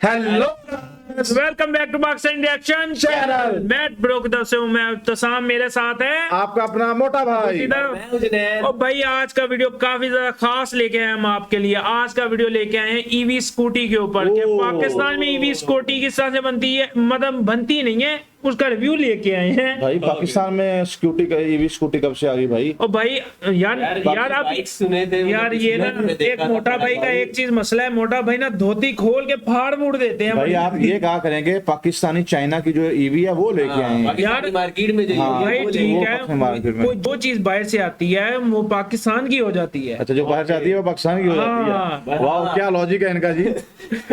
Hello welcome back to Pakistan reaction channel. मैं ब्रोकदर से हूँ, मैं इब्तिसाम, मेरे साथ है आपका अपना मोटा भाई। इधर। और भाई आज का वीडियो काफी ज्यादा खास लेके आए हम आपके लिए। आज का वीडियो लेके आए हैं ईवी स्कूटी के ऊपर कि पाकिस्तान में ईवी स्कूटी किस तरह से बनती है, मतलब बनती नहीं है, उसका रिव्यू लेके आए हैं। भाई पाकिस्तान में स्कूटी का ईवी स्कूटी कब से आ गई भाई? और भाई यार आप सुने थे यार ये ना एक मोटा भाई का एक चीज मसला है, मोटा भाई ना धोती खोल के फाड़ मूड़ देते हैं भाई। आप ये कहा करेंगे पाकिस्तानी चाइना की जो ईवी है वो लेके आए हैं यार मार्केट में हाँ, भाई वो ठीक है, मार्केट में। कोई जो चीज बाहर से आती है वो पाकिस्तान की हो जाती है। अच्छा, जो बाहर से आती है वो पाकिस्तान की हो जाती है। वाह, क्या लॉजिक है इनका जी।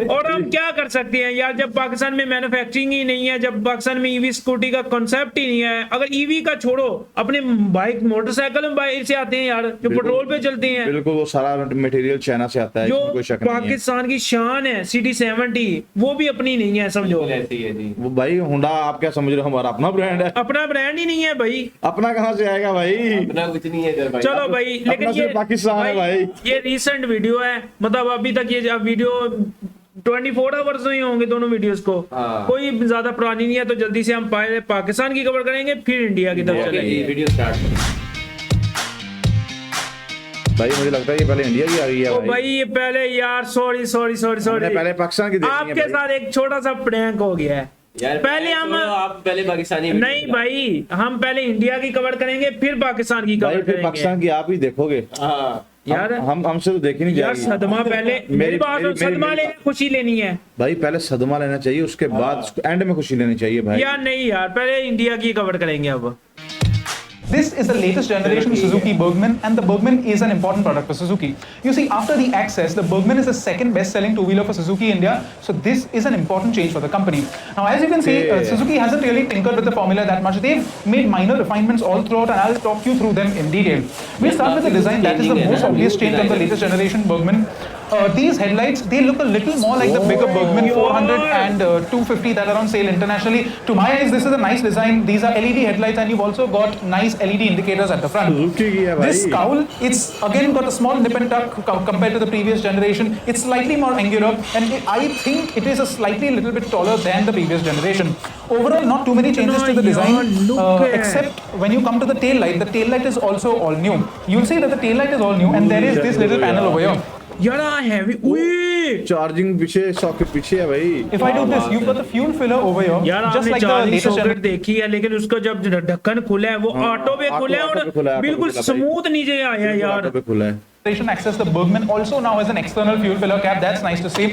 और हम क्या कर सकते हैं यार, जब पाकिस्तान में मैन्युफैक्चरिंग ही नहीं है, जब पाकिस्तान में ईवी स्कूटी का कॉन्सेप्ट ही नहीं है। अगर ईवी का छोड़ो, अपने बाइक मोटरसाइकिल में बाहर से आते हैं यार, जो पेट्रोल पे चलते हैं। बिल्कुल, वो सारा मटेरियल चाइना से आता है, जो इसमें कोई शक नहीं है। पाकिस्तान की शान है CD70, वो भी अपनी नहीं है, समझो। वो भाई होंडा आप क्या समझ रहे हो, हमारा अपना ब्रांड है। अपना ब्रांड ही नहीं है भाई, अपना कहाँ से आएगा भाई? अपना कुछ नहीं है इधर भाई। चलो भाई, लेकिन सिर्फ पाकिस्तान है भाई। ये रीसेंट वीडियो है, मतलब अभी तक ये वीडियो 24 आवर्स नहीं होंगे दोनों वीडियोस को। हाँ। कोई ज्यादा पुरानी नहीं है, तो जल्दी से हम पहले पाकिस्तान की कवर करेंगे, फिर इंडिया की तरफ चलेंगे। Video start. भाई मुझे लगता है ये पहले इंडिया की आ गई है तो भाई। भाई ये पहले यार सॉरी हमने पहले पाकिस्तान की देखनी है आपके भाई। साथ एक छोटा सा प्रैंक हो गया है। यार पहले हम आप पहले पाकिस्तानी नहीं भाई, हम पहले इंडिया की कवर करेंगे, फिर पाकिस्तान की भाई कवर फिर करेंगे पाकिस्तान की आप ही देखोगे। हाँ यार। हमसे तो देखी नहीं यार जाएगी सदमा पहले मेरी बात हो, सदमा लेने खुशी लेनी है भाई। पहले सदमा लेना चाहिए, उसके बाद एंड में खुशी लेनी चाहिए भाई। यार। नहीं यार, पहले इंडिया की कवर करेंगे अब। This is the latest generation Suzuki Bergman, and the Bergman is an important product for Suzuki. You see, after the Access, the Bergman is the second best-selling two-wheeler for Suzuki India, so this is an important change for the company. Now, as you can see, Suzuki hasn't really tinkered with the formula that much. They've made minor refinements all throughout, and I'll talk you through them in detail. We'll start with the design. That is the most obvious change on the latest generation Bergman. These headlights, they look a little more like the bigger Bergman 400 and 250 that are on sale internationally. To my eyes, this is a nice design. These are LED headlights, and you've also got nice LED indicators at the front. Suzuki की है भाई। This cowl, it's again got a small nip and tuck compared to the previous generation. It's slightly more angular, and I think it is a slightly little bit taller than the previous generation. Overall, not too many changes to the design, except when you come to the tail light. The tail light is also all new. You'll see that the tail light is all new, and there is this little panel over here. यार heavy, charging पीछे, socket पीछे है भाई। If I do this, you've got the fuel filler over here, यार just आपने like the charging latest socket देखी है, लेकिन उसका जब ढक्कन खुला है वो ऑटो पे खुला है ऑटो पे खुला और है, बिल्कुल ऑटो पे खुला है स्मूथ नीचे आया यार। ऑटो पे खुला है। generation Access. The Bergman also now has an external fuel filler cap. That's nice to see.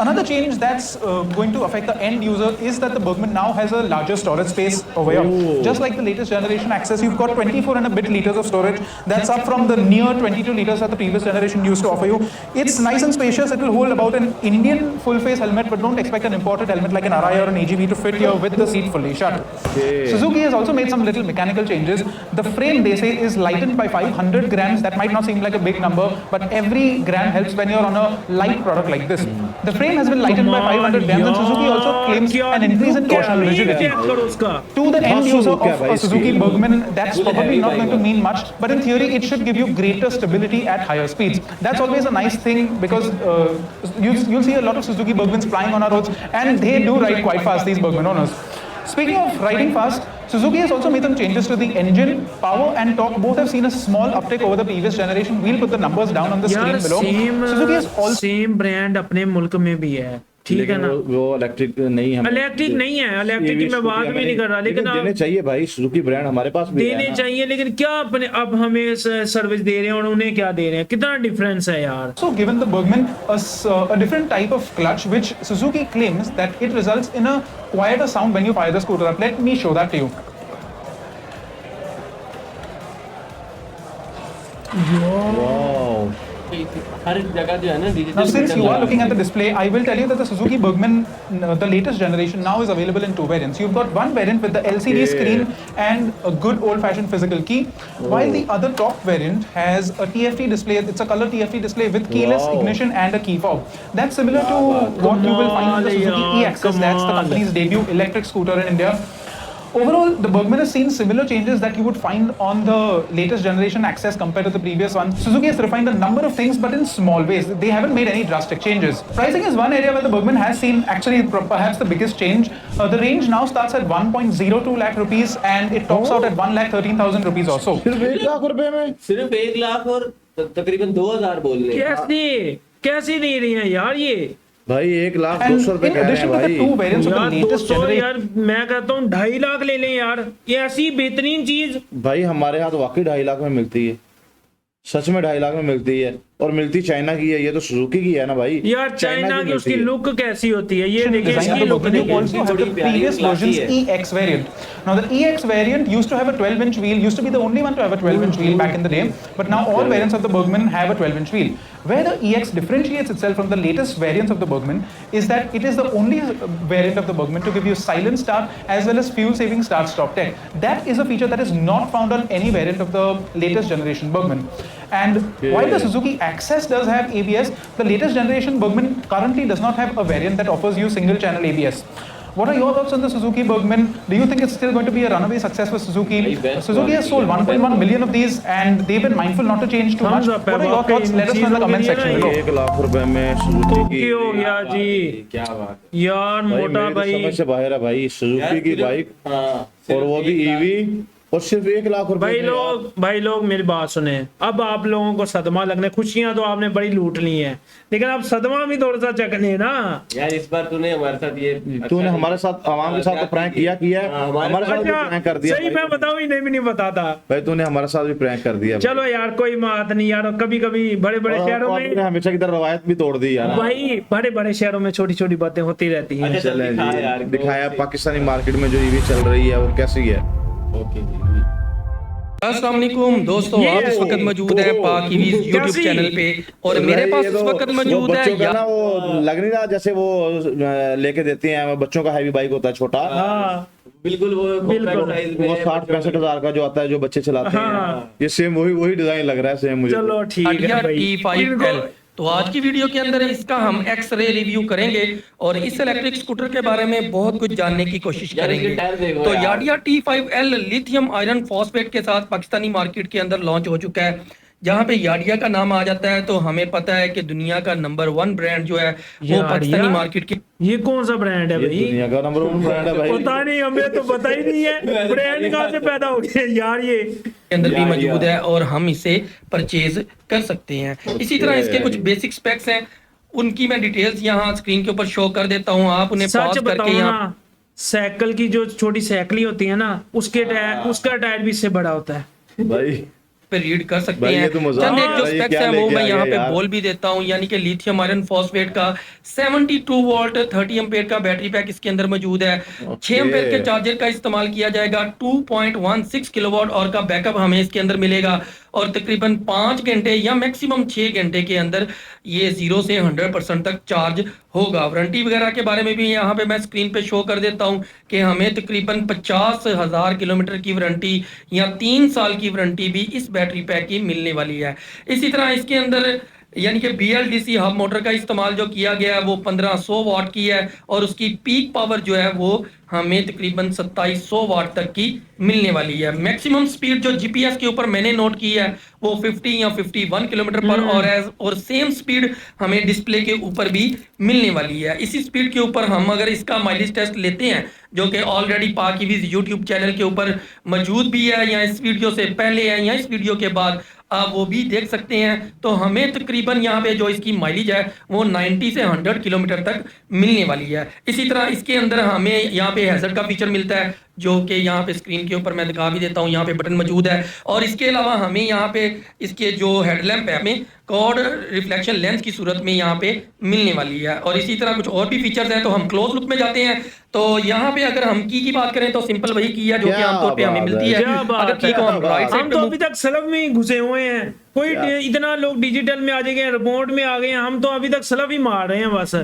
Another change that's going to affect the end user is that the Bergman now has a larger storage space over here. Just like the latest generation Access, you've got 24 and a bit liters of storage. That's up from the near 22 liters that the previous generation used to offer you. It's nice and spacious. It will hold about an Indian full-face helmet, but don't expect an imported helmet like an Arai or an AGV to fit here with the seat fully shut. Suzuki has also made some little mechanical changes. The frame, they say, is lightened by 500 grams. That might not seem like a big number, but every gram helps when you're on a light product like this. The frame has been lightened by 500 grams, and Suzuki also claims an increase in torsional rigidity. To the end user of a Suzuki Bergman, that's probably not going to mean much, but in theory, it should give you greater stability at higher speeds. That's always a nice thing because you'll see a lot of Suzuki Bergmans flying on our roads, and they do ride quite fast, these Bergman owners. Speaking of riding fast, Suzuki has also made some changes to the engine. Power and torque both have seen a small uptick over the previous generation. We'll put the numbers down on the screen below. Suzuki has also same brand अपने मुल्क में भी है, ठीक है ना। वो electric नहीं है, इलेक्ट्रिक नहीं है, इलेक्ट्रिक की मैं बात भी नहीं कर रहा, लेकिन देने चाहिए भाई। सुजुकी ब्रांड हमारे पास भी देने चाहिए, लेकिन क्या अपने अब हमें सर्विस दे रहे हैं और उन्हें क्या दे रहे हैं, कितना डिफरेंस है यार। also given the Bergman a different type of clutch, which Suzuki claims that it results in a quieter sound when you fire the scooter up. Let me show that to you. Wow. हर जगह जो है ना Now, since you are looking at the display, I will tell you that the Suzuki Bergman, the latest generation, now is available in two variants. You've got one variant with the LCD screen and a good old-fashioned physical key, while the other top variant has a TFT display. It's a color TFT display with keyless ignition and a key fob. That's similar to what you will find in the Suzuki e-Access. That's the company's debut electric scooter in India. Overall, the Bergman has seen similar changes that you would find on the latest generation Access compared to the previous one. Suzuki has refined a number of things, but in small ways. They haven't made any drastic changes. Pricing is one area where the Bergman has seen actually perhaps the biggest change. The range now starts at 1.02 lakh rupees and it tops out at 1,13,000 rupees or so. सिर्फ 1 लाख रुपए में? सिर्फ 1 लाख और तकरीबन 2000 बोल रहे हैं। कैसी नहीं रही है यार ये भाई 1 लाख And 200 रुपए in कह रहे addition हैं to the भाई। two variants of the यार latest 200 generation. यार मैं कहता हूँ 2.5 लाख ले लें यार, ये ऐसी बेहतरीन चीज। भाई हमारे यहाँ तो वाकई 2.5 लाख में मिलती है, सच में 2.5 लाख में मिलती है, और मिलती चाइना की है। ये तो सुजुकी की है ना भाई। यार चाइना की उसकी लुक कैसी होती है, ये देखिए Design इसकी of the look Bergman, you देखिए। also have the प्यारी previous और classy version's है। EX variant. Now the EX variant used to have a 12-inch wheel, used to be the only one to have a 12-inch wheel back in the day, but now all variants of the Bergman have a 12-inch wheel. Where the EX differentiates itself from the latest variants of the Bergman is that it is the only variant of the Bergman to give you silent start as well as fuel-saving start-stop tech. That is a feature that is not found on any variant of the latest generation Bergman. And while the Suzuki Access does have ABS, the latest generation Bergman currently does not have a variant that offers you single-channel ABS. What are your thoughts on the Suzuki Bergman? Do you think it's still going to be a runaway success for Suzuki? Suzuki has sold 1.1 million of these and they've been mindful not to change too much. What are your thoughts? Let us know in the comment section below. 1 lakh रुपए में Suzuki की। Okay हो गया जी, क्या बात है यार भाई मोटा मेरी तो भाई। समझ से बाहर है भाई, सुजुकी की बाइक और वो भी ईवी, और सिर्फ 1 लाख रुपए भाई लोग मेरी बात सुने। अब आप लोगों को सदमा लगने, खुशियां तो आपने बड़ी लूट ली हैं, लेकिन अब सदमा भी थोड़ा सा चखने ना यार। इस बार तूने हमारे साथ ये तूने हमारे साथ आवाम के साथ तो प्रैंक किया है, हमारे साथ भी प्रैंक कर दिया सही मैं बताऊं ही नहीं भी नहीं बताता भाई, तूने हमारे साथ भी प्रैंक कर दिया। चलो यार कोई बात नहीं यार, कभी कभी बड़े बड़े शहरों में और हमेशा की तरह रवायत भी तोड़ दी यार भाई, बड़े बड़े शहरों में छोटी छोटी बातें होती रहती हैं। अच्छा, चलें दिखा जी, यार, दिखाया पाकिस्तानी मार्केट में जो ईवी चल रही है वो कैसी है। ओके जी। अस्सलाम वालेकुम दोस्तों, आप इस वक्त मौजूद हैं पाक ईवीज यूट्यूब कैसी? चैनल पे और मेरे पास इस वक्त मौजूद है बच्चों का ना वो लग नहीं रहा जैसे वो लेके देते हैं, बच्चों का हैवी बाइक होता है छोटा, हाँ बिल्कुल वो बिल्कुल। size में वो है, 60-65 हजार का जो आता है जो बच्चे चलाते हैं, हाँ। ये सेम वही डिजाइन लग रहा है सेम मुझे। चलो ठीक है भाई। T5L। तो आज की वीडियो के अंदर इसका हम एक्स-रे रिव्यू करेंगे और इस इलेक्ट्रिक स्कूटर के बारे में बहुत कुछ जानने की कोशिश यार, करेंगे। इसके टायर देखो तो यार। याडिया T5L लिथियम आयरन फॉस्फेट के साथ पाकिस्तानी मार्केट के अंदर लॉन्च हो चुका है। जहां पे याडिया का नाम आ जाता है तो हमें पता है कि दुनिया का नंबर 1 ब्रांड जो है वो याडिया? पाकिस्तानी मार्केट की ये कौन सा ब्रांड है ये भाई? दुनिया का नंबर 1 ब्रांड है भाई। पता नहीं, हमें तो पता ही नहीं है ब्रांड कहाँ से पैदा हो गया यार ये। के अंदर भी मौजूद है और हम इसे परचेज कर सकते हैं। इसी तरह इसके कुछ बेसिक स्पेक्स हैं, उनकी मैं डिटेल्स यहाँ स्क्रीन के ऊपर शो कर देता हूँ, आप उन्हें सच पॉज करके बताओ यहाँ ना, साइकिल की जो छोटी साइकिल होती है ना, उसके टायर, उसका टायर भी इससे बड़ा होता है भाई पे रीड कर सकते भाई, ये हैं। तो मजाक चंद एक जो है, ये स्पेक्स क्या है वो लेके मैं आ यहाँ गया पे यार? बोल भी देता हूँ, यानी कि लिथियम आयरन फॉस्फेट का 72 वोल्ट 30 एम्पेयर का बैटरी पैक इसके अंदर मौजूद है। 6 एम्पेयर के चार्जर का इस्तेमाल किया जाएगा। 2.16 किलोवाट और का बैकअप हमें इसके अंदर मिलेगा और तकरीबन 5 घंटे या मैक्सिमम 6 घंटे के अंदर ये 0 से 100% तक चार्ज होगा। वारंटी वगैरह के बारे में भी यहाँ पे मैं स्क्रीन पे शो कर देता हूँ कि हमें तकरीबन 50,000 किलोमीटर की वारंटी या 3 साल की वारंटी भी इस बैटरी पैक की मिलने वाली है। इसी तरह इसके अंदर यानी कि BLDC हब मोटर का इस्तेमाल जो किया गया है वो 1500 वाट की है और उसकी पीक पावर जो है वो हमें तकरीबन 2700 वाट तक की मिलने वाली है। मैक्सिमम स्पीड जो GPS के ऊपर मैंने नोट की है वो 50 या 51 किलोमीटर पर आवर है और सेम स्पीड हमें डिस्प्ले के ऊपर भी मिलने वाली है। इसी स्पीड के ऊपर हम अगर इसका माइलेज टेस्ट लेते हैं जो कि ऑलरेडी पाक ईवीज यूट्यूब चैनल के ऊपर मौजूद भी है या इस वीडियो से पहले है या इस वीडियो के बाद आप वो भी देख सकते हैं, तो हमें तकरीबन यहाँ पे जो इसकी माइलेज है वो 90 से 100 किलोमीटर तक मिलने वाली है। इसी तरह इसके अंदर हमें यहाँ पे हैजर्ड का फीचर मिलता है जो कि यहाँ पे स्क्रीन के ऊपर मैं दिखा भी देता हूँ, यहाँ पे बटन मौजूद है और इसके अलावा हमें यहाँ पे इसके जो हेडलैम्प है हमें कॉर्ड रिफ्लेक्शन लेंस की सूरत में यहाँ पे मिलने वाली है। और इसी तरह कुछ और भी फीचर्स हैं, तो हम क्लोज लुक में जाते हैं। तो यहाँ पे अगर हम की बात करें तो सिंपल वही की है जो कि आमतौर पे हमें मिलती है। क्या बात अगर की को हम राइट हम साइड तो पे अभी तक स्लव में ही घुसे हुए हैं, कोई इतना लोग डिजिटल में आ जाएंगे, रिमोट में आ गए हैं, हम तो अभी तक स्लव ही मार रहे हैं बस।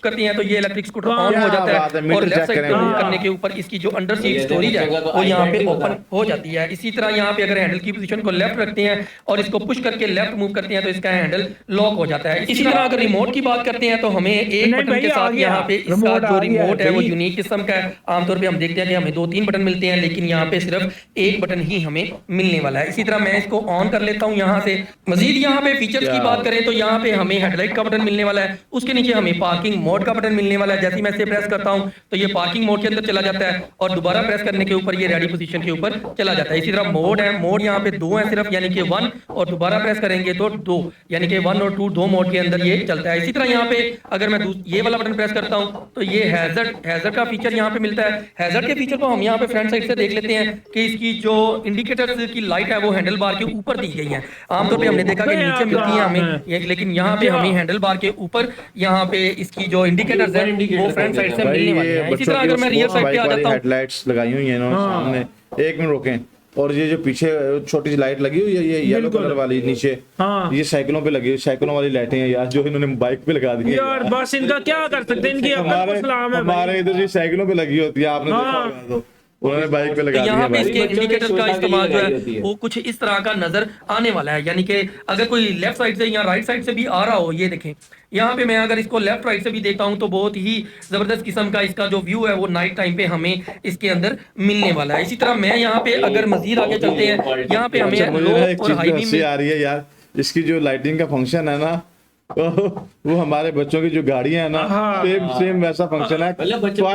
करते हैं तो ये इलेक्ट्रिक स्कूटर ऑन क्या हो जाता बात है, है और मीटर लेफ्ट चेक साइड पे करें मूव भैया। करने के ऊपर इसकी जो अंडर सीट ये स्टोरेज है देखो, वो यहाँ पे आई ओपन हैंडल हो जाती है। इसी तरह यहाँ पे अगर हैंडल की पोजीशन को लेफ्ट रखते हैं और इसको पुश करके लेफ्ट मूव करते हैं तो इसका हैंडल लॉक हो जाता है। इसी तरह अगर रिमोट की बात करते हैं तो हमें एक नहीं बटन भाई, के आ साथ गया। यहाँ पे इसका रिमोट जो आ गया रिमोट है वो भाई। यूनिक किस्म का है। आमतौर पे हम देखते हैं कि हमें 2-3 बटन मिलते हैं लेकिन यहाँ पे सिर्फ एक बटन ही हमें मिलने वाला है। इसी तरह मैं इसको ऑन कर लेता हूँ यहाँ से। मजीद यहाँ पे फीचर्स की बात करें तो यहाँ पे हमें हेडलाइट का बटन मिलने वाला है, उसके नीचे हमें पार्किंग मोड का बटन मिलने वाला है। जैसे ही मैं इसे प्रेस करता हूँ तो ये पार्किंग मोड के अंदर चला जाता है और दोबारा प्रेस करने के ऊपर ये रेडी पोजीशन के ऊपर चला जाता है। इसी तरह मोड है, मोड यहाँ पे 2 है सिर्फ, यानी कि 1, और दोबारा प्रेस करेंगे तो 2, यानी कि 1 और 2 दो मोड के अंदर ये चलता है। इसी तरह यहाँ पे अगर मैं ये वाला बटन प्रेस करता हूँ तो ये हैजर्ड का फीचर यहाँ पे मिलता है। हैजर्ड के फीचर को हम यहाँ पे फ्रंट साइड से देख लेते हैं कि इसकी जो इंडिकेटर्स की लाइट है वो हैंडल बार के ऊपर दी गई है। आमतौर पे हमने देखा कि नीचे मिलती है हमें, लेकिन यहाँ पे हमें हैंडल बार के ऊपर यहाँ पे इसकी जो इंडिकेटर्स है वो फ्रंट साइड से भाई मिलने वाली ये है। इसी बच्चों तरह की अगर मैं रियर साइड पे आ जाता हूँ, हेडलाइट्स लगाई हुई है इन्होंने सामने, एक मिनट रोकें, और ये जो पीछे छोटी सी लाइट लगी हुई है ये येलो कलर वाली नीचे, हाँ। ये साइकिलों पे लगी हुई, साइकिलों वाली लाइटें हैं यार जो इन्होंने बाइक पे लगा दी है यार बस इनका क्या कर सकते हैं, इनकी अकल को हमारे सलाम है भाई। हमारे इधर जो साइकिलों पे लगी होती है आपने देखा हाँ। होगा तो उन्होंने बाइक पे तो लगा दी यहाँ है पे भाई। इसके बच्चों के इंडिकेटर का सुविधा के इस्तेमाल जो लिए लगाई होती है है। वो कुछ इस तरह का नजर आने वाला है, यानी कि अगर कोई लेफ्ट साइड से या राइट साइड से भी आ रहा हो, ये देखें यहाँ पे मैं अगर इसको लेफ्ट राइट से भी देखता हूँ तो बहुत ही जबरदस्त किस्म का इसका जो व्यू है वो नाइट टाइम पे हमें इसके अंदर मिलने वाला है। इसी तरह मैं यहाँ पे अगर मजीद आगे चलते हैं, यहाँ पे अच्छा, हमें मुझे लो ना एक और चीज हाई पे बीम हंसी में आ रही है यार, इसकी जो लाइटिंग का फंक्शन है ना वो हमारे बच्चों की जो गाड़ियां है ना हाँ। सेम वैसा फंक्शन है। मतलब बच्चों-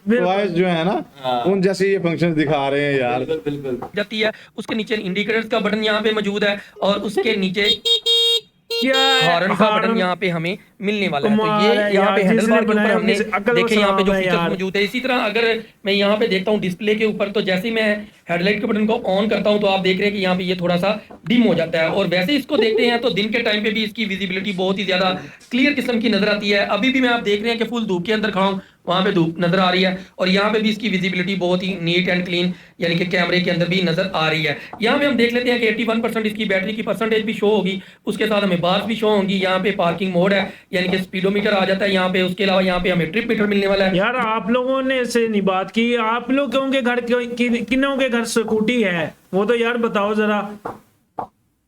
टॉयज जो है ना हाँ। उन जैसे ये फंक्शन दिखा रहे हैं यार। बिल्कुल बिल्कुल। जाती है, उसके नीचे इंडिकेटर्स का बटन यहाँ पे मौजूद है और उसके नीचे क्या हॉर्न का बटन हॉर्न? यहाँ पे हमें मिलने वाला है। तो कमाल ये है यहाँ यार, पे हैंडल जिसने बार के ऊपर बनाया हमने अपनी अकल व देखे यहाँ पे जो सलाम है फीचर्स यार। मौजूद है। इसी तरह अगर मैं यहाँ पे देखता हूँ डिस्प्ले के ऊपर तो जैसे ही मैं हेडलाइट के बटन को ऑन करता हूँ तो आप देख रहे हैं कि यहाँ पे ये थोड़ा सा डिम हो जाता है, और वैसे इसको देखते हैं तो दिन के टाइम पे भी इसकी विजिबिलिटी बहुत ही ज्यादा क्लियर किस्म की नजर आती है। अभी भी मैं आप देख रहे हैं कि फुल धूप के अंदर खड़ा हूँ, वहां पे धूप नजर आ रही है, और यहाँ पे भी इसकी विजिबिलिटी बहुत ही नीट एंड क्लीन यानी कि कैमरे के अंदर भी नजर आ रही है। यहाँ पे हम देख लेते हैं कि 81% इसकी बैटरी की परसेंटेज भी शो होगी, उसके साथ हमें बार्स भी शो होंगी। यहाँ पे पार्किंग मोड है यानी कि स्पीडोमीटर आ जाता है यहाँ पे, उसके अलावा यहाँ पे हमें ट्रिप मीटर मिलने वाला है। यार आप लोगों ने से नहीं बात की, आप लोगों के घर किन्नों के घर स्कूटी है वो तो यार बताओ जरा।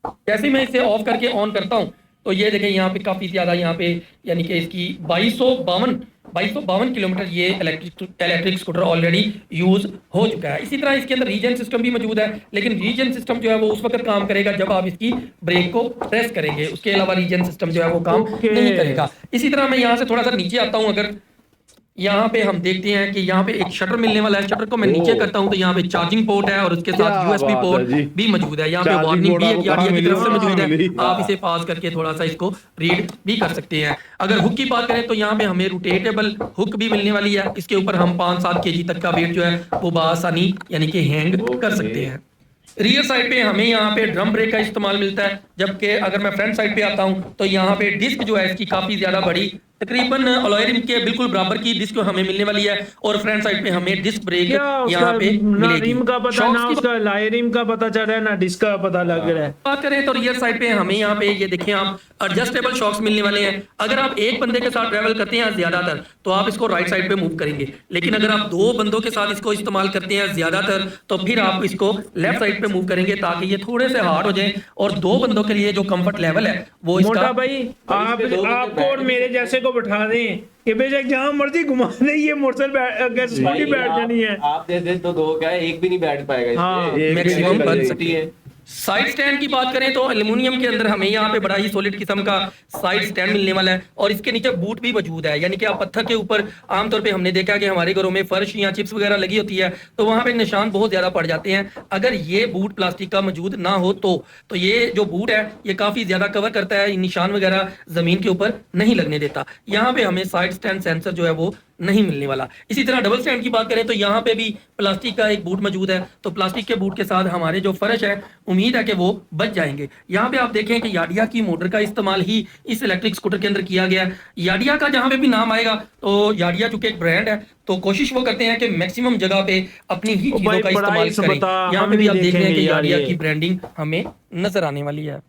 जैसे ही मैं इसे ऑफ करके ऑन करता हूँ तो ये देखें यहाँ पे काफी ज्यादा यहाँ पे यानी कि इसकी 2252 किलोमीटर ये इलेक्ट्रिक स्कूटर ऑलरेडी यूज हो चुका है। इसी तरह इसके अंदर रीजन सिस्टम भी मौजूद है, लेकिन रीजन सिस्टम जो है वो उस वक्त काम करेगा जब आप इसकी ब्रेक को प्रेस करेंगे, उसके अलावा रीजन सिस्टम जो है वो काम नहीं करेगा। इसी तरह मैं यहाँ से थोड़ा सा नीचे आता हूँ, अगर यहाँ पे हम देखते हैं कि यहाँ पे एक शटर मिलने वाला है। शटर को मैं नीचे करता हूँ तो यहाँ पे चार्जिंग पोर्ट है और उसके साथ क्या यूएसबी बात है पोर्ट जी। भी मौजूद है। यहाँ पे चार्जिंग वार्निंग भी पोर्ट है कि आपको आडियो की तरफ से कहाँ मौजूद है, मिली? आप इसे पास करके थोड़ा सा इसको रीड भी कर सकते हैं। अगर हुक की बात करें तो यहाँ पे हमें रोटेटेबल हुक भी मिलने वाली है, इसके ऊपर हम 5-7 kg तक का वेट जो है वो बआसानी यानी कि हैंग कर सकते हैं। रियर साइड पे हमें यहाँ पे ड्रम ब्रेक का इस्तेमाल मिलता है, जबकि अगर मैं फ्रंट साइड पे आता हूँ तो यहाँ पे डिस्क जो है इसकी काफी ज्यादा बड़ी, तकरीबन अलॉय रिम के बिल्कुल बराबर की डिस्क हमें मिलने वाली है, और फ्रंट साइड पे हमें डिस्क ब्रेक क्या यहाँ पे ना मिलेगी। रिम का पता शॉक्स ना की उसका लाए रिम का पता चल रहा है ना डिस्क का पता लग रहा है। बात करें तो रियर साइड पे हमें यहाँ पे ये देखें आप एडजस्टेबल शॉक्स मिलने वाले हैं। अगर आप एक बंदे के साथ ट्रैवल करते हैं ज्यादातर तो आप इसको राइट साइड पे मूव करेंगे, लेकिन अगर आप 2 बंदों के साथ इसको इस्तेमाल करते हैं ज्यादातर तो फिर आप इसको लेफ्ट साइड पे मूव करेंगे ताकि ये थोड़े से हार्ड हो जाए, और 2 बंदों के लिए जो कंफर्ट लेवल है वो मोटा इसका भाई आपको और मेरे जैसे को बैठा दें कि बेशक जहां मर्जी घुमा दे, ये मोटरसाइकिल स्कूटी बैठ जानी है। आप दे दे तो 2 क्या है, एक भी नहीं बैठ पाएगा इसमें। हाँ, एक मैक्सिमम भी बन नहीं सकती है। साइड स्टैंड की बात करें तो एल्युमिनियम के अंदर हमें यहाँ पे बड़ा ही सॉलिड किस्म का साइड स्टैंड मिलने वाला है, और इसके नीचे बूट भी मौजूद है। यानी कि आप पत्थर के ऊपर आमतौर पे हमने देखा कि हमारे घरों में फर्श या चिप्स वगैरह लगी होती है तो वहां पे निशान बहुत ज्यादा पड़ जाते हैं। अगर ये बूट प्लास्टिक का मौजूद ना हो तो ये जो बूट है ये काफी ज्यादा कवर करता है, निशान वगैरह जमीन के ऊपर नहीं लगने देता। यहाँ पे हमें साइड स्टैंड सेंसर जो है वो नहीं मिलने वाला। इसी तरह डबल स्टैंड की बात करें तो यहाँ पे भी प्लास्टिक का एक बूट मौजूद है, तो प्लास्टिक के बूट के साथ हमारे जो फर्श है उम्मीद है कि वो बच जाएंगे। यहाँ पे आप देखें कि याडिया की मोटर का इस्तेमाल ही इस इलेक्ट्रिक स्कूटर के अंदर किया गया है। याडिया का जहाँ पे भी नाम आएगा तो याडिया चूंकि एक ब्रांड है तो कोशिश वो करते हैं कि मैक्सिमम जगह पे अपनी ही चीजों का इस्तेमाल करें। यहाँ पे भी आप देख रहे हैं कि याडिया की ब्रांडिंग हमें नजर आने वाली है।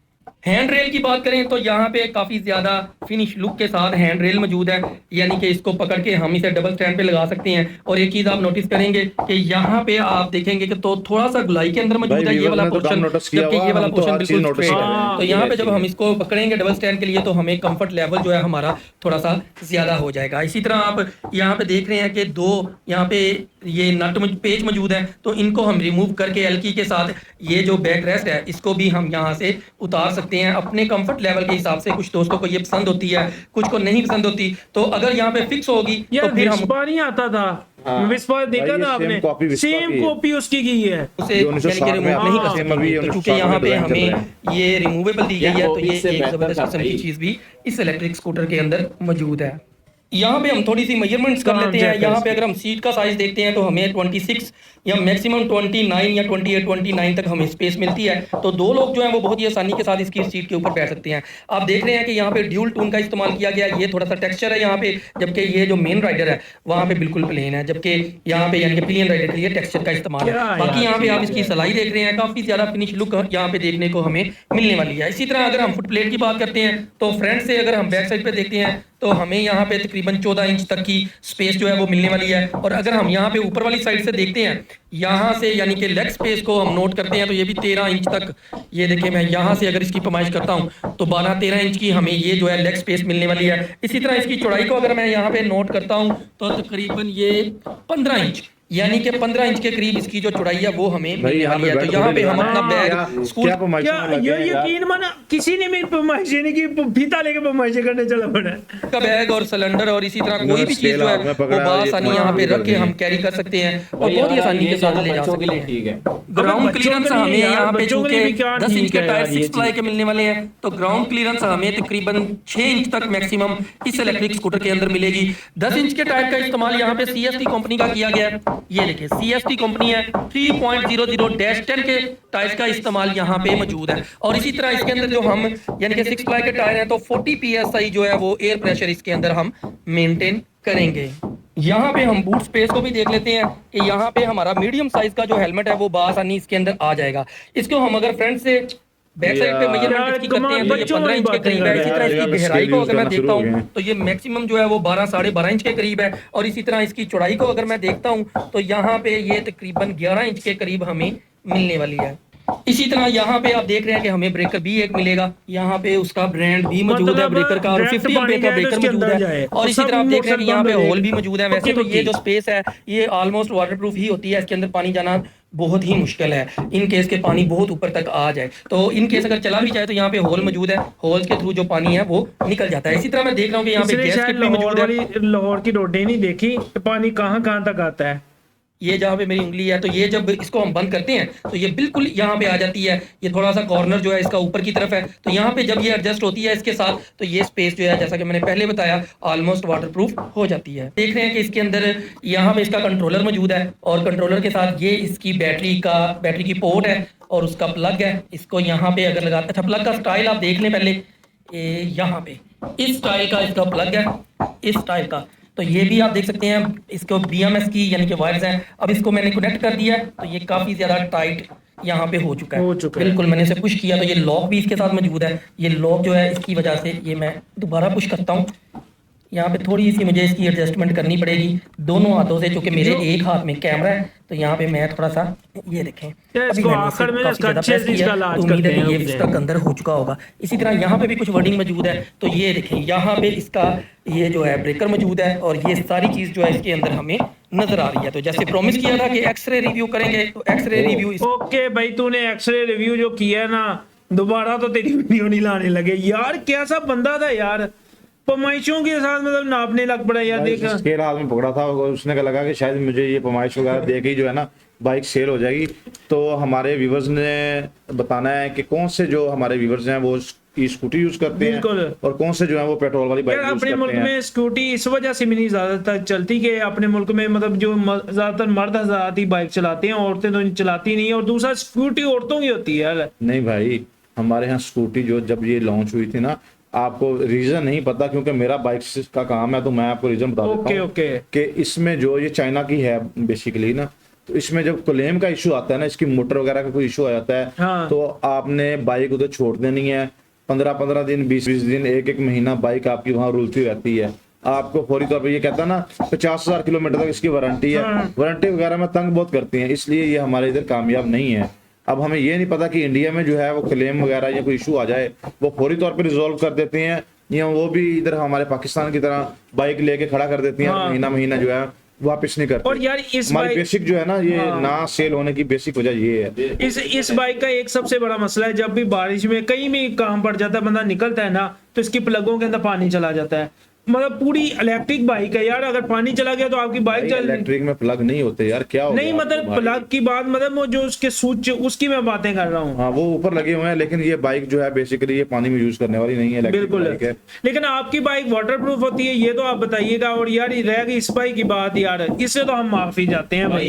हैंड रेल की बात करें तो यहाँ पे काफी ज्यादा फिनिश लुक के साथ हैंड रेल मौजूद है, यानी कि इसको पकड़ के हम इसे डबल स्टैंड पे लगा सकते हैं। और एक चीज आप नोटिस करेंगे कि यहाँ पे आप देखेंगे कि तो थोड़ा सा गुलाई के अंदर मौजूद है ये वाला पोर्शन, जबकि ये वाला पोर्शन बिल्कुल स्ट्रेट है। तो यहाँ पे जब हम इसको पकड़ेंगे डबल स्टैंड के लिए तो हमें कंफर्ट लेवल जो है हमारा थोड़ा सा ज्यादा हो जाएगा। इसी तरह आप यहाँ पे देख रहे हैं कि दो यहाँ पे ये नट पेच मौजूद है, तो इनको हम रिमूव करके एल्की के साथ ये जो बैक रेस्ट है इसको भी हम यहाँ से उतार सकते हैं अपने कंफर्ट लेवल के हिसाब से। कुछ दोस्तों को ये पसंद होती है, कुछ को नहीं पसंद होती, तो अगर यहाँ पे फिक्स होगी तो फिर हम नहीं आता था। विस्पा देखा था आपने, सेम कॉपी उसकी की है, उसे यानी कि रिमूव नहीं कर सकते। तो चूंकि यहाँ पे हमें ये रिमूवेबल दी गई है तो ये एक जबरदस्त किस्म की चीज भी इस इलेक्ट्रिक स्कूटर के अंदर मौजूद है। यहाँ पे हम थोड़ी सी मेजरमेंट्स कर लेते हैं। यहाँ पे अगर हम सीट का साइज देखते हैं तो हमें 26 या मैक्सिमम 29 या 28 29 तक हमें स्पेस मिलती है। तो दो लोग जो हैं वो बहुत ही आसानी के साथ इसकी सीट के ऊपर बैठ सकते हैं। आप देख रहे हैं कि यहाँ पे ड्यूल टोन का इस्तेमाल किया गया, ये थोड़ा सा टेक्सचर है यहाँ पे, जबकि ये जो मेन राइडर है वहाँ पे बिल्कुल प्लेन है, जबकि यहाँ पे यानी कि पिलियन राइडर के लिए टेक्सचर का इस्तेमाल है। बाकी यहाँ पे आप इसकी सिलाई देख रहे हैं, काफी ज्यादा फिनिश लुक यहाँ पे देखने को हमें मिलने वाली है। इसी तरह अगर हम फुट प्लेट की बात करते हैं तो फ्रंट से अगर हम बैक साइड पे देखते हैं तो हमें यहाँ पे तकरीबन 14 इंच तक की स्पेस जो है वो मिलने वाली है। और अगर हम यहाँ पे ऊपर वाली साइड से देखते हैं, यहाँ से यानी कि लेग स्पेस को हम नोट करते हैं तो ये भी 13 इंच तक, ये देखिए मैं यहाँ से अगर इसकी पैमाइश करता हूँ तो 12-13 इंच की हमें ये जो है लेग स्पेस मिलने वाली है। इसी तरह इसकी चौड़ाई को अगर मैं यहाँ पे नोट करता हूँ तो तकरीबन ये 15 इंच यानी कि 15 इंच के करीब इसकी जो चौड़ाई है वो हमें मिलने वाली है। तो यहाँ पे हम अपना बैग स्कूल यकीन माना किसी ने मेरी पैमाइश यानी कि फीता लेके पैमाइश करने चला पड़ा का बैग और सिलेंडर और इसी तरह कोई भी चीज जो है वो आसानी यहाँ पे रख के हम कैरी कर सकते हैं और बहुत ही आसानी के साथ ले जा सकते हैं। ठीक है। ग्राउंड क्लियरेंस हमें यहाँ पे चूंकि 10 इंच के टायर 6 प्लाई के मिलने वाले हैं तो ग्राउंड क्लियरेंस हमें तकरीबन 6 इंच तक मैक्सिमम इस इलेक्ट्रिक स्कूटर के अंदर मिलेगी। 10 इंच के टायर का इस्तेमाल यहाँ पे CST कंपनी का किया गया है। ये देखिए CST कंपनी है, 3.00-10 के टायर्स का इस्तेमाल यहाँ पे मौजूद है। और इसी तरह इसके अंदर जो हम यानी कि 6 प्लाई के टायर हैं तो 40 PSI जो है वो एयर प्रेशर इसके अंदर हम मेंटेन करेंगे। यहाँ पे हम बूट स्पेस को भी देख लेते हैं कि यहाँ पे हमारा मीडियम साइज का जो हेलमेट है वो बासानी इसके अंदर आ जाएगा। इसको हम अगर फ्रंट से बैक साइड पे मेजरमेंट इसकी करते हैं तो ये 15 इंच के करीब है। इसी तरह इसकी गहराई को अगर मैं देखता हूँ तो ये मैक्सिमम जो है वो 12-12.5 इंच के करीब है। और इसी तरह इसकी चौड़ाई को अगर मैं देखता हूँ तो यहाँ पे ये तकरीबन 11 इंच के करीब हमें मिलने वाली है। इसी तरह यहाँ पे आप देख रहे हैं कि हमें ब्रेकर भी एक मिलेगा, यहाँ पे उसका ब्रांड भी मौजूद है ब्रेकर का और 50 एम्पीयर का ब्रेकर मौजूद है। और इसी तरह आप देख रहे हैं कि यहाँ पे होल भी मौजूद है। वैसे तो ये जो स्पेस है ये ऑलमोस्ट वाटरप्रूफ ही होती है, इसके अंदर पानी जाना बहुत ही मुश्किल है इन केस के पानी बहुत ऊपर तक आ जाए। तो इन केस अगर चला भी जाए तो यहाँ पे होल मौजूद है, होल्स के थ्रू जो पानी है वो निकल जाता है। इसी तरह मैं देख रहा हूँ कि यहाँ पे गैस किट भी मौजूद है। लाहौर की रोडें नहीं देखी, पानी कहाँ तक आता है। ये जहाँ पे मेरी उंगली है तो ये जब इसको हम बंद करते हैं तो ये बिल्कुल यहाँ पे आ जाती है। ये थोड़ा सा कॉर्नर जो है इसका ऊपर की तरफ है, तो यहाँ पे जब ये एडजस्ट होती है इसके साथ तो ये स्पेस जो है जैसा कि मैंने पहले बताया ऑलमोस्ट वाटरप्रूफ हो जाती है। देख रहे हैं कि इसके अंदर यहाँ पे इसका कंट्रोलर मौजूद है और कंट्रोलर के साथ ये इसकी बैटरी की पोर्ट है और उसका प्लग है। इसको यहाँ पे अगर लगाते, अच्छा प्लग का स्टाइल आप देख लें पहले, यहाँ पे इस स्टाइल का इसका प्लग है, इस स्टाइल का। तो ये भी आप देख सकते हैं इसको BMS की यानी कि वायर्स हैं। अब इसको मैंने कनेक्ट कर दिया तो ये काफी ज्यादा टाइट यहाँ पे हो चुका है, बिल्कुल मैंने इसे पुश किया तो ये लॉक भी इसके साथ मौजूद है। ये लॉक जो है इसकी वजह से ये मैं दोबारा पुश करता हूँ, यहाँ पे थोड़ी सी मुझे इसकी एडजस्टमेंट करनी पड़ेगी दोनों हाथों से, क्योंकि मेरे एक हाथ में कैमरा है तो यहाँ पे मैं थोड़ा सा ये देखें अभी मैंने काफी ज्यादा प्रेस किया तो उम्मीद है कि ये इसका अंदर हो चुका होगा। इसी तरह यहाँ पे भी कुछ वर्डिंग मौजूद है तो ये देखें यहाँ पे इसका ये जो है ब्रेकर मौजूद है और ये सारी चीज जो है इसके अंदर हमें नजर आ रही है। तो जैसे प्रॉमिस किया था कि एक्सरे रिव्यू करेंगे तो एक्सरे रिव्यू ओके भाई, तूने एक्सरे रिव्यू जो किया ना दोबारा तो तेरी वीडियो नहीं लाने लगे यार। कैसा बंदा था यार, पैमाइशों के साथ मतलब नापने लग पड़ा यार। देखा स्केल हाथ में पकड़ा था, उसने कहा लगा कि शायद मुझे ये पैमाइश वगैरह देके ही जो है ना बाइक सेल हो जाएगी। तो हमारे व्यूवर्स ने बताना है कि कौन से जो हमारे व्यूवर्स हैं वो स्कूटी यूज करते हैं और कौन से जो है वो पेट्रोल वाली बाइक यूज करते हैं। अपने मुल्क में स्कूटी इस वजह से भी नहीं ज्यादातर चलती कि अपने मुल्क में मतलब जो ज्यादातर मर्द हजरात ही बाइक चलाते हैं, औरतें तो चलाती नहीं है। और दूसरा स्कूटी औरतों की होती है यार। नहीं भाई, हमारे यहाँ स्कूटी जो जब ये लॉन्च हुई थी ना, आपको रीजन नहीं पता क्योंकि मेरा बाइक का काम है तो मैं आपको रीजन बता देता हूँ कि इसमें जो ये चाइना की है बेसिकली ना, तो इसमें जब क्लेम का इशू आता है ना, इसकी मोटर वगैरह का कोई इशू आ जाता है तो आपने बाइक उधर छोड़ देनी है 15-15 दिन 20-20 दिन 1-1 महीना बाइक आपकी वहां रुलती रहती है। आपको फौरी तौर पे ये कहता है ना 50,000 किलोमीटर तक इसकी वारंटी है। वारंटी वगैरह में तंग बहुत करती हैं, इसलिए ये हमारे इधर कामयाब नहीं है। अब हमें ये नहीं पता कि इंडिया में जो है वो क्लेम वगैरह या कोई इशू आ जाए वो फौरी तौर पे रिजॉल्व कर देते हैं, या वो भी इधर हमारे पाकिस्तान की तरह बाइक लेके खड़ा कर देती हैं, महीना जो है वापस नहीं करते। और यार इस हमारी बेसिक जो है ना ये ना सेल होने की बेसिक वजह ये है। इस बाइक का एक सबसे बड़ा मसला है, जब भी बारिश में कहीं भी काम पड़ जाता है, बंदा निकलता है ना, तो इसकी प्लगों के अंदर पानी चला जाता है। मतलब पूरी इलेक्ट्रिक बाइक है यार, अगर पानी चला गया तो आपकी बाइक चल इलेक्ट्रिक में प्लग नहीं होते यार, क्या हो नहीं, गया मतलब आपको प्लग की बात, मतलब वो जो उसके स्विच उसकी मैं बातें कर रहा हूँ। हाँ वो ऊपर लगे हुए हैं, लेकिन ये बाइक जो है बेसिकली ये पानी में यूज करने वाली नहीं है, इलेक्ट्रिक बिल्कुल बाइक है। लेकिन आपकी बाइक वाटरप्रूफ होती है, ये तो आप बताइएगा। और यार रह गई इस बाइक की बात यार, इससे तो हम माफी जाते हैं भाई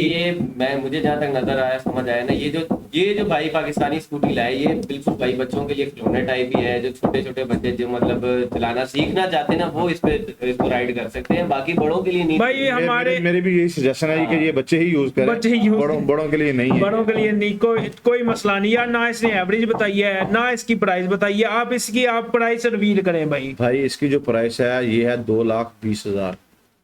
भाई। मुझे जहाँ तक नजर आया, समझ आया ना, ये जो भाई पाकिस्तानी स्कूटी लाए, ये बिल्कुल भाई बच्चों के लिए खिलौने टाइप ही है। जो छोटे छोटे बच्चे जो मतलब चलाना सीखना चाहते हैं ना, वो इसको राइड कर सकते हैं, बाकी बड़ों के लिए नहीं। भाई ये हमारे मेरे भी यही सजेशन है कि ये बच्चे ही यूज करें, बच्चे ही use बड़ों के लिए नहीं है। बड़ों के लिए नहीं, कोई मसला नहीं यार। ना इसने एवरेज बताई है, ना इसकी प्राइस बताई है। आप इसकी प्राइस रिवील करें भाई। भाई इसकी जो प्राइस है ये है 2,20,000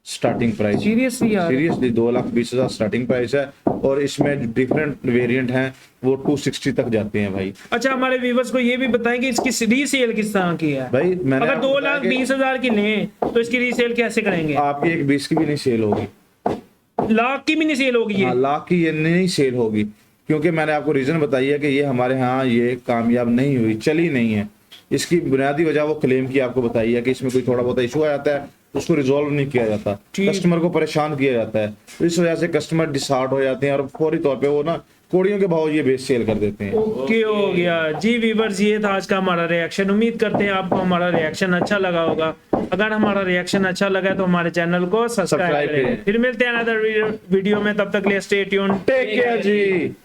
स्टार्टिंग प्राइस। सीरियसली यार, सीरियसली 2,20,000 स्टार्टिंग प्राइस है, और इसमें डिफरेंट वेरिएंट हैं, वो 260 तक जाते हैं भाई। अच्छा हमारे व्यूवर्स को ये भी बताएं कि इसकी रीसेल किस तरह की है भाई मैंने अगर आपको बताया कि 2,20,000 की लें तो इसकी रीसेल कैसे करेंगे? आपकी एक 20 की भी नहीं सेल होगी, लाख की भी नहीं सेल होगी ये? हाँ, लाख की ये नहीं सेल होगी, क्योंकि मैंने आपको रीजन बताई है कि ये हमारे यहाँ ये कामयाब नहीं हुई, चली नहीं है। इसकी बुनियादी वजह वो क्लेम की आपको बताई है कि इसमें कोई थोड़ा बहुत इशू आ जाता है, उसको रिजॉल्व नहीं किया जाता, कस्टमर को परेशान किया जाता है, तो इस वजह से कस्टमर डिसहार्ट हो जाते हैं और फौरी तौर पे वो ना कोड़ियों के भाव ये बेच सेल कर देते हैं। ओके हो गया जी व्यूवर्स, ये था आज का हमारा रिएक्शन। उम्मीद करते हैं आपको हमारा रिएक्शन अच्छा लगा होगा। अगर हमारा रिएक्शन अच्छा लगा तो हमारे चैनल को सब्सक्राइब करें। फिर मिलते हैं अनदर वीडियो में, तब तक के लिए स्टे ट्यून्ड, टेक केयर जी।